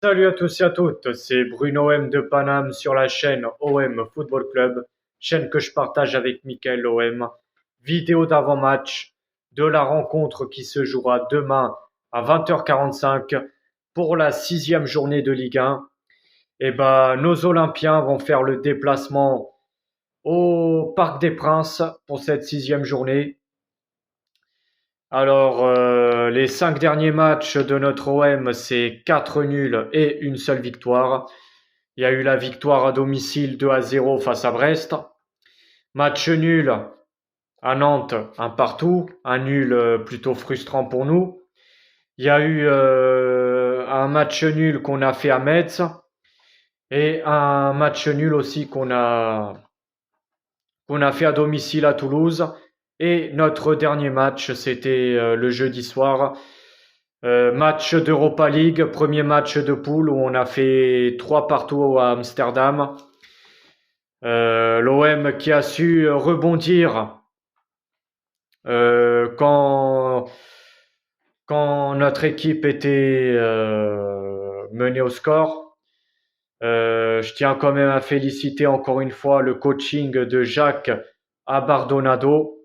Salut à tous et à toutes, c'est Bruno M de Paname sur la chaîne OM Football Club, chaîne que je partage avec Mickaël OM. Vidéo d'avant-match de la rencontre qui se jouera demain à 20h45 pour la sixième journée de Ligue 1. Nos Olympiens vont faire le déplacement au Parc des Princes pour cette sixième journée. Les 5 derniers matchs de notre OM, c'est 4 nuls et une seule victoire. Il y a eu la victoire à domicile 2-0 face à Brest. Match nul à Nantes, un partout, un nul plutôt frustrant pour nous. Il y a eu un match nul qu'on a fait à Metz et un match nul aussi qu'on a fait à domicile à Toulouse. Et notre dernier match, c'était le jeudi soir. Match d'Europa League, premier match de poule où on a fait 3 partout à Amsterdam. L'OM qui a su rebondir quand notre équipe était menée au score. Je tiens quand même à féliciter encore une fois le coaching de Jacques Abardonado.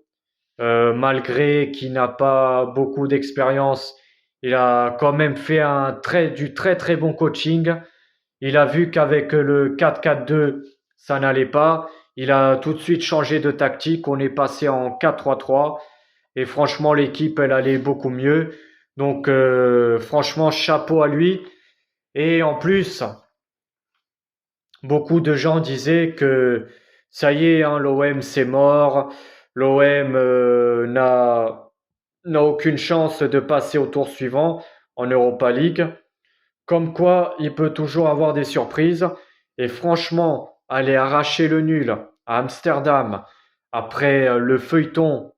Malgré qu'il n'a pas beaucoup d'expérience, il a quand même fait du très très bon coaching. Il a vu qu'avec le 4-4-2, ça n'allait pas. Il a tout de suite changé de tactique. On est passé en 4-3-3. Et franchement, l'équipe, elle allait beaucoup mieux. Donc, franchement, chapeau à lui. Et en plus, beaucoup de gens disaient que ça y est, hein, l'OM c'est mort. L'OM n'a aucune chance de passer au tour suivant en Europa League. Comme quoi, il peut toujours avoir des surprises. Et franchement, aller arracher le nul à Amsterdam après le feuilleton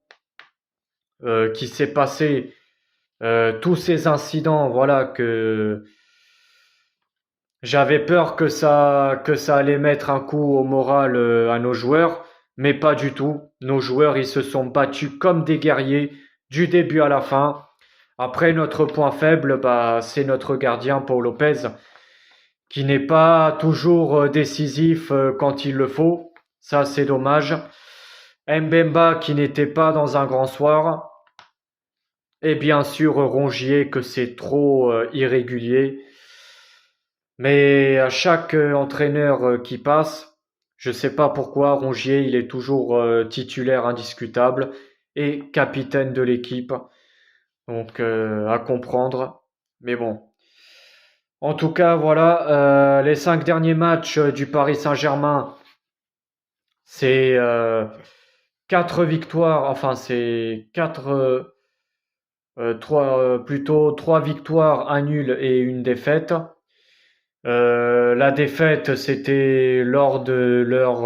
qui s'est passé, tous ces incidents, voilà, que j'avais peur que ça allait mettre un coup au moral à nos joueurs, mais pas du tout. Nos joueurs, ils se sont battus comme des guerriers du début à la fin. Après, notre point faible, c'est notre gardien, Paul Lopez, qui n'est pas toujours décisif quand il le faut. Ça, c'est dommage. Mbemba qui n'était pas dans un grand soir. Et bien sûr, Rongier que c'est trop irrégulier. Mais à chaque entraîneur qui passe, je sais pas pourquoi Rongier, il est toujours titulaire indiscutable et capitaine de l'équipe. Donc à comprendre. Mais bon. En tout cas, voilà, les 5 derniers matchs du Paris Saint-Germain, c'est 4 victoires, enfin c'est plutôt 3 victoires, un nul et une défaite. La défaite, c'était lors de leur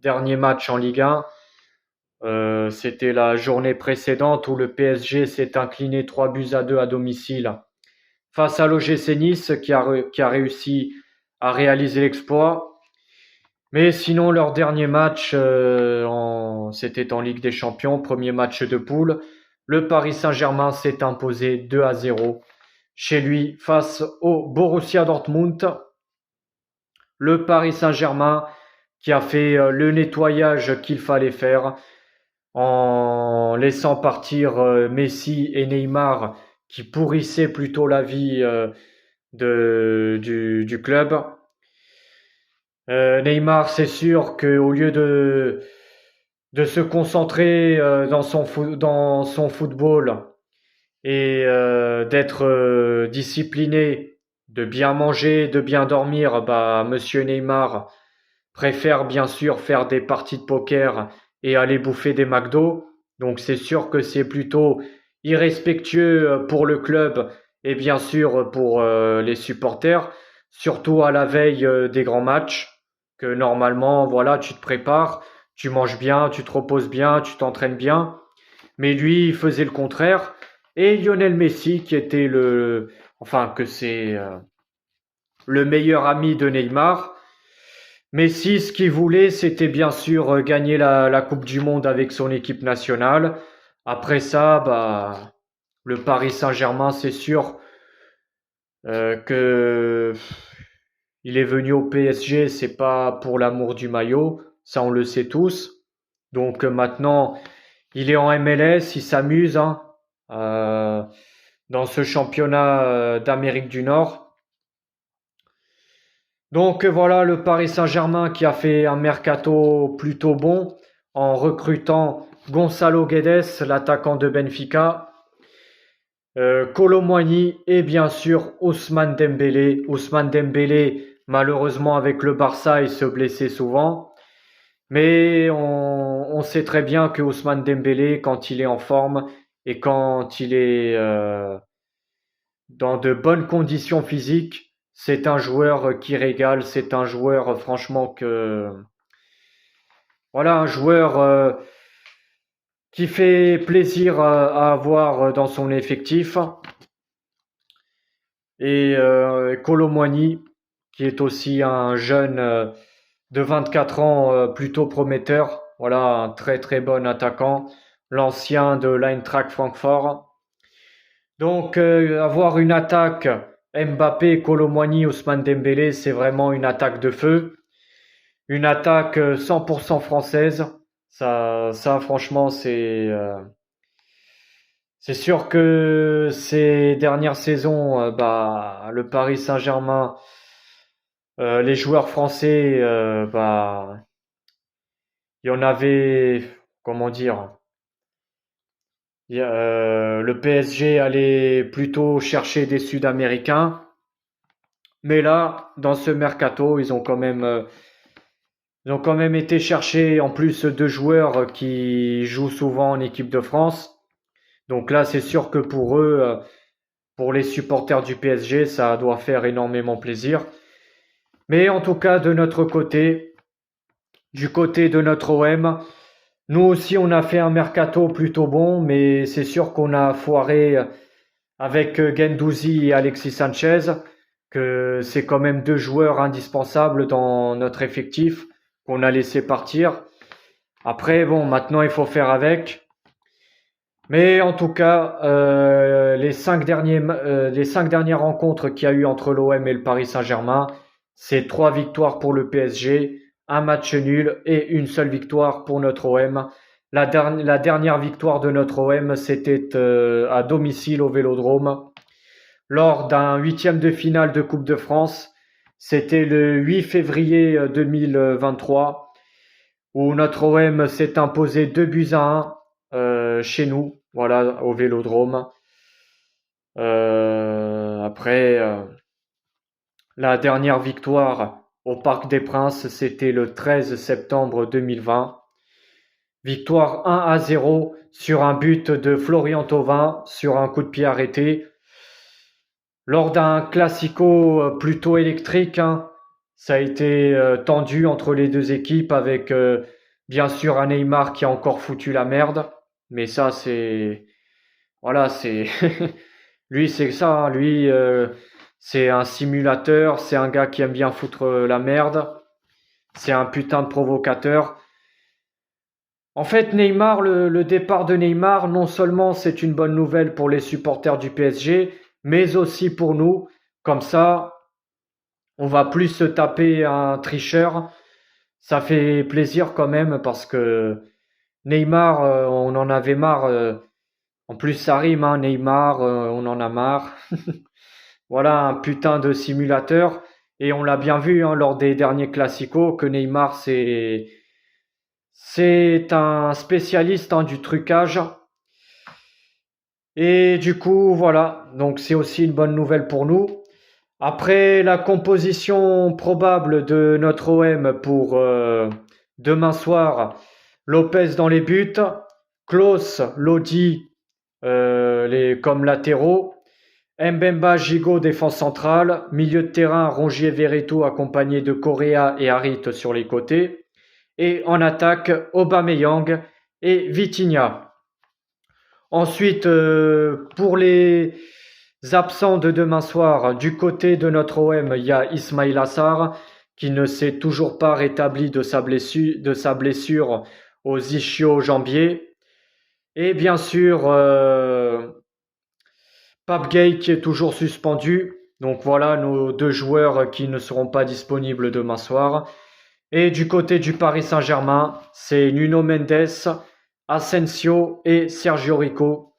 dernier match en Ligue 1. C'était la journée précédente où le PSG s'est incliné 3 buts à 2 à domicile face à l'OGC Nice qui a réussi à réaliser l'exploit. Mais sinon, leur dernier match, c'était en Ligue des Champions, premier match de poule. Le Paris Saint-Germain s'est imposé 2-0 chez lui face au Borussia Dortmund. Le Paris Saint-Germain qui a fait le nettoyage qu'il fallait faire en laissant partir Messi et Neymar qui pourrissaient plutôt la vie du club. Neymar, c'est sûr qu'au lieu de se concentrer dans son football et d'être discipliné, de bien manger, de bien dormir, Monsieur Neymar préfère bien sûr faire des parties de poker et aller bouffer des McDo. Donc c'est sûr que c'est plutôt irrespectueux pour le club et bien sûr pour les supporters, surtout à la veille des grands matchs, que normalement, voilà, tu te prépares, tu manges bien, tu te reposes bien, tu t'entraînes bien. Mais lui, il faisait le contraire. Et Lionel Messi, qui était que c'est le meilleur ami de Neymar. Messi, ce qu'il voulait, c'était bien sûr gagner la Coupe du Monde avec son équipe nationale. Après ça, le Paris Saint-Germain, c'est sûr, que il est venu au PSG, c'est pas pour l'amour du maillot, ça on le sait tous. Donc maintenant, il est en MLS, il s'amuse hein, euh, dans ce championnat d'Amérique du Nord. Donc voilà le Paris Saint-Germain qui a fait un mercato plutôt bon en recrutant Gonzalo Guedes, l'attaquant de Benfica, Kolo Muani et bien sûr Ousmane Dembélé. Ousmane Dembélé, malheureusement avec le Barça, il se blessait souvent. Mais on sait très bien que Ousmane Dembélé, quand il est en forme et quand il est dans de bonnes conditions physiques, c'est un joueur qui régale. C'est un joueur, franchement, voilà, un joueur qui fait plaisir à avoir dans son effectif. Et Kolo Muani, qui est aussi un jeune de 24 ans plutôt prometteur. Voilà, un très très bon attaquant, l'ancien de l'Eintracht Francfort. Donc avoir une attaque Mbappé, Kolo Muani, Ousmane Dembélé, c'est vraiment une attaque de feu. Une attaque 100% française. Ça franchement, c'est sûr que ces dernières saisons, bah, le Paris Saint-Germain, les joueurs français, bah, il y en avait, comment dire, le PSG allait plutôt chercher des Sud-Américains, mais là, dans ce mercato, ils ont quand même été chercher en plus deux joueurs qui jouent souvent en équipe de France. Donc là, c'est sûr que pour eux, pour les supporters du PSG, ça doit faire énormément plaisir. Mais en tout cas, de notre côté, du côté de notre OM, nous aussi, on a fait un mercato plutôt bon, mais c'est sûr qu'on a foiré avec Guendouzi et Alexis Sanchez, que c'est quand même deux joueurs indispensables dans notre effectif qu'on a laissé partir. Après, bon, maintenant, il faut faire avec. Mais en tout cas, les 5 dernières rencontres qu'il y a eu entre l'OM et le Paris Saint-Germain, c'est 3 victoires pour le PSG, un match nul et une seule victoire pour notre OM. La dernière victoire de notre OM, c'était à domicile au Vélodrome lors d'un huitième de finale de Coupe de France. C'était le 8 février 2023 où notre OM s'est imposé 2 buts à 1 chez nous, voilà, au Vélodrome. Après, la dernière victoire au Parc des Princes, c'était le 13 septembre 2020. Victoire 1-0 sur un but de Florian Thauvin, sur un coup de pied arrêté. Lors d'un classico plutôt électrique, hein, ça a été tendu entre les deux équipes avec bien sûr un Neymar qui a encore foutu la merde. Mais ça, c'est... Voilà, c'est... Lui, c'est ça. Hein. Lui, c'est un simulateur. C'est un gars qui aime bien foutre la merde. C'est un putain de provocateur. En fait, Neymar, le départ de Neymar, non seulement c'est une bonne nouvelle pour les supporters du PSG, mais aussi pour nous. Comme ça, on va plus se taper un tricheur. Ça fait plaisir quand même parce que Neymar, on en avait marre. En plus, ça rime, hein, Neymar, on en a marre. Voilà un putain de simulateur. Et on l'a bien vu hein, lors des derniers classicos que Neymar, c'est un spécialiste hein, du trucage. Et du coup, voilà. Donc c'est aussi une bonne nouvelle pour nous. Après la composition probable de notre OM pour demain soir, Lopez dans les buts, Klose, Lodi comme latéraux, Mbemba, Gigot défense centrale, milieu de terrain Rongier Verretou accompagné de Correa et Harit sur les côtés, et en attaque Aubameyang et Vitinha. Ensuite, pour les absents de demain soir, du côté de notre OM, il y a Ismail Assar qui ne s'est toujours pas rétabli de sa blessure aux ischio-jambiers. Et bien sûr, Pape Gay qui est toujours suspendu. Donc voilà nos deux joueurs qui ne seront pas disponibles demain soir. Et du côté du Paris Saint-Germain, c'est Nuno Mendes, Asensio et Sergio Rico,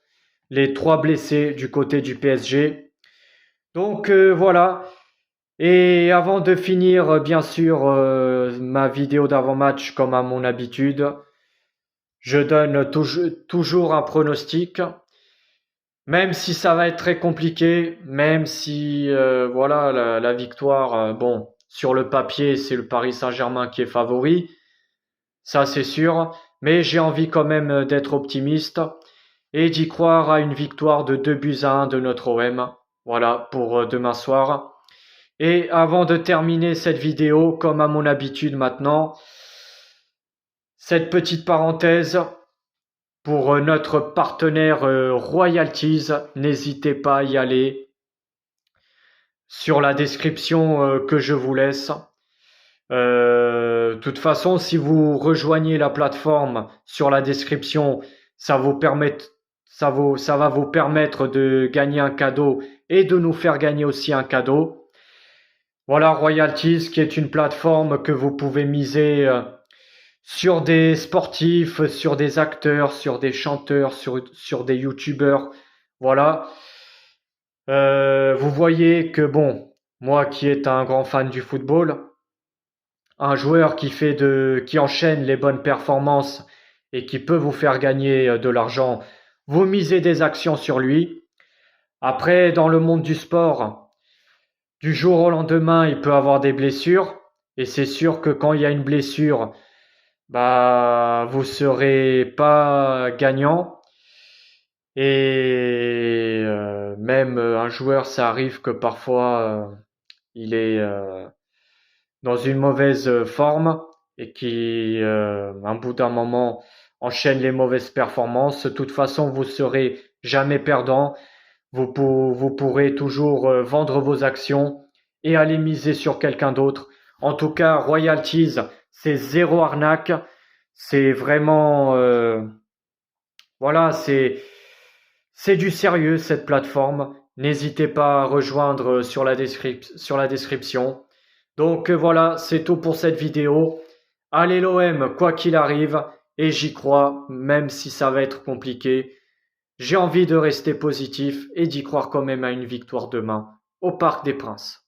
les trois blessés du côté du PSG. Donc voilà. Et avant de finir, bien sûr, ma vidéo d'avant-match comme à mon habitude, je donne toujours un pronostic. Même si ça va être très compliqué, même si voilà la victoire, bon, sur le papier, c'est le Paris Saint-Germain qui est favori, ça c'est sûr, mais j'ai envie quand même d'être optimiste et d'y croire à une victoire de 2-1 de notre OM. Voilà pour demain soir. Et avant de terminer cette vidéo, comme à mon habitude maintenant, cette petite parenthèse, pour notre partenaire Royalties, n'hésitez pas à y aller sur la description que je vous laisse. De toute façon, si vous rejoignez la plateforme sur la description, ça va vous permettre de gagner un cadeau et de nous faire gagner aussi un cadeau. Voilà, Royalties, qui est une plateforme que vous pouvez miser sur des sportifs, sur des acteurs, sur des chanteurs, sur des youtubeurs. Voilà. Vous voyez que bon, moi qui est un grand fan du football, un joueur qui enchaîne les bonnes performances et qui peut vous faire gagner de l'argent, vous misez des actions sur lui. Après, dans le monde du sport, du jour au lendemain, il peut avoir des blessures. Et c'est sûr que quand il y a une blessure, bah, vous serez pas gagnant. Et même un joueur, ça arrive que parfois il est dans une mauvaise forme et qui, un bout d'un moment, enchaîne les mauvaises performances. De toute façon, vous serez jamais perdant. Vous pourrez toujours vendre vos actions et aller miser sur quelqu'un d'autre. En tout cas, Royalties, c'est zéro arnaque. C'est vraiment, voilà, c'est du sérieux cette plateforme. N'hésitez pas à rejoindre sur la description. Donc voilà, c'est tout pour cette vidéo. Allez l'OM, quoi qu'il arrive, et j'y crois, même si ça va être compliqué. J'ai envie de rester positif et d'y croire quand même à une victoire demain au Parc des Princes.